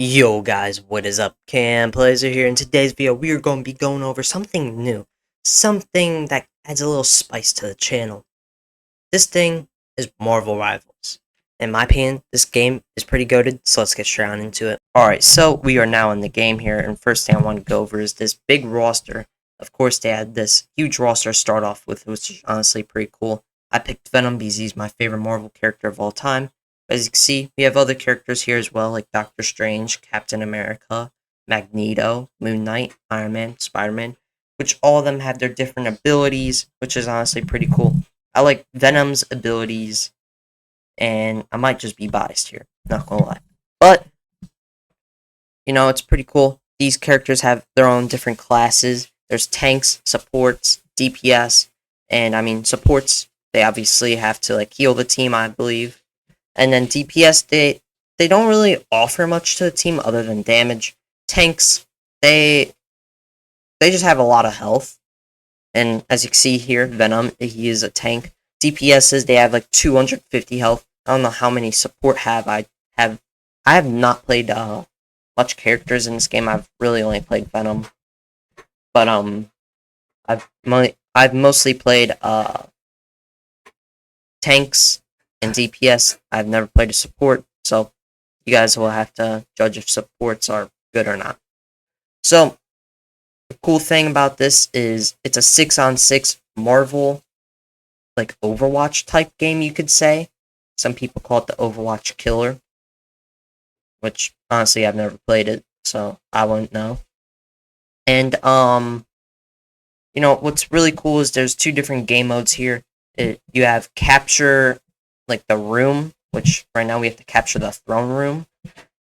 Yo guys, what is up? Camplayzer here. In today's video, we are going to be going over something new. Something that adds a little spice to the channel. This thing is Marvel Rivals. In my opinion, this game is pretty goated, so let's get straight on into it. Alright, so we are now in the game here, and first thing I want to go over is this big roster. Of course, they had this huge roster to start off with, which is honestly pretty cool. I picked Venom because he's my favorite Marvel character of all time. As you can see, we have other characters here as well, like Doctor Strange, Captain America, Magneto, Moon Knight, Iron Man, Spider-Man, which all of them have their different abilities, which is honestly pretty cool. I like Venom's abilities, and I might just be biased here, not gonna lie. But, it's pretty cool. These characters have their own different classes. There's tanks, supports, DPS, and supports, they obviously have to heal the team, I believe. And then DPS, they don't really offer much to the team other than damage. Tanks, they just have a lot of health. And as you can see here, Venom, he is a tank. DPSs, they have 250 health. I don't know how many support I have not played much characters in this game. I've really only played Venom. But I've mostly played tanks and DPS. I've never played a support, so you guys will have to judge if supports are good or not. So, the cool thing about this is it's a 6-on-6 Marvel, Overwatch type game, you could say. Some people call it the Overwatch Killer, which, honestly, I've never played it, so I wouldn't know. And, what's really cool is there's two different game modes here. You have capture the room, which right now we have to capture the throne room.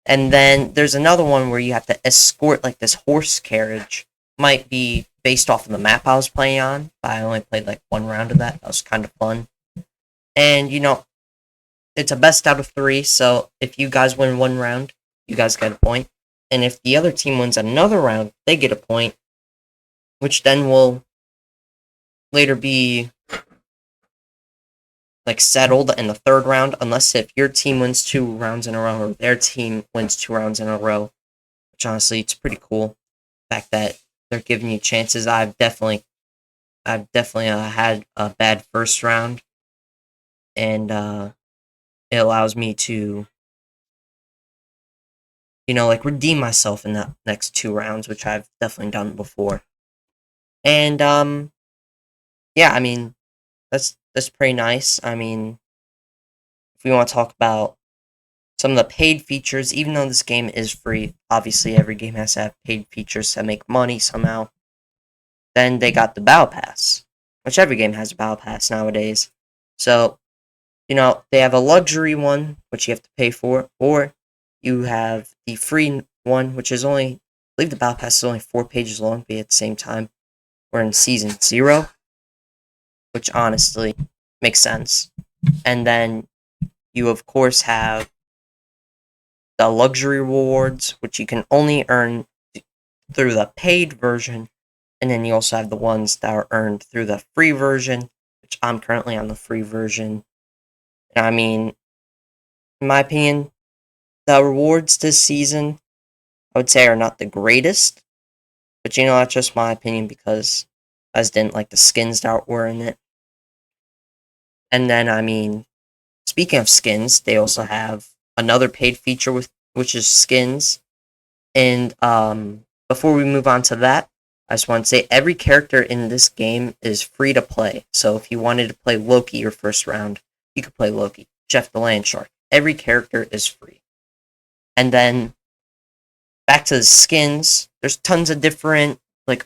And then there's another one where you have to escort this horse carriage. Might be based off of the map I was playing on, but I only played one round of that. That was kind of fun. And it's a best out of 3, so if you guys win one round, you guys get a point. And if the other team wins another round, they get a point, which then will later be settled in the third round, unless if your team wins 2 rounds in a row or their team wins 2 rounds in a row, which honestly it's pretty cool. The fact that they're giving you chances. I've definitely had a bad first round, and it allows me to redeem myself in the next 2 rounds, which I've definitely done before. And yeah, that's pretty nice. If we want to talk about some of the paid features, even though this game is free, obviously every game has to have paid features to make money somehow. Then they got the Battle Pass, which every game has a Battle Pass nowadays. So, they have a luxury one, which you have to pay for, or you have the free one, which is only, I believe the Battle Pass is only 4 pages long, but at the same time, we're in Season 0, which honestly makes sense. And then you, of course, have the luxury rewards, which you can only earn through the paid version. And then you also have the ones that are earned through the free version, which I'm currently on the free version. In my opinion, the rewards this season, I would say, are not the greatest. But that's just my opinion because I just didn't like the skins that were in it. And then, speaking of skins, they also have another paid feature which is skins. And before we move on to that, I just want to say every character in this game is free to play. So if you wanted to play Loki your first round, you could play Loki. Jeff the Land Shark. Every character is free. And then back to the skins. There's tons of different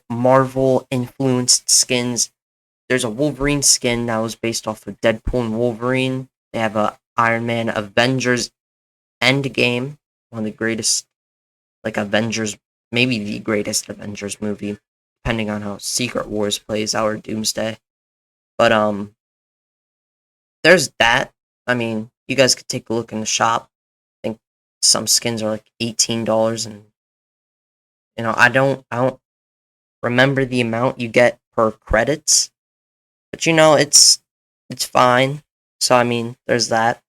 Marvel influenced skins. There's a Wolverine skin that was based off of Deadpool and Wolverine. They have a Iron Man Avengers Endgame, one of the greatest Avengers, maybe the greatest Avengers movie, depending on how Secret Wars plays out or Doomsday. But there's that. You guys could take a look in the shop. I think some skins are $18, and I don't remember the amount you get per credits, but it's fine. So there's that.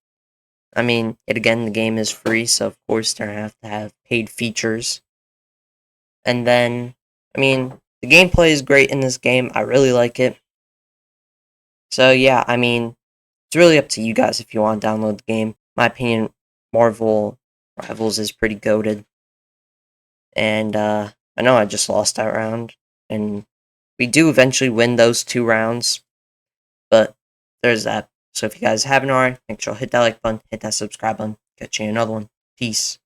I mean, yet again, the game is free, so of course they have to have paid features. And then, I mean, the gameplay is great in this game. I really like it. So yeah, I mean, it's really up to you guys if you want to download the game. My opinion, Marvel Rivals is pretty goated. And I know I just lost that round, and we do eventually win those 2 rounds, but there's that. So if you guys haven't already, make sure to hit that like button, hit that subscribe button, catch you in another one. Peace.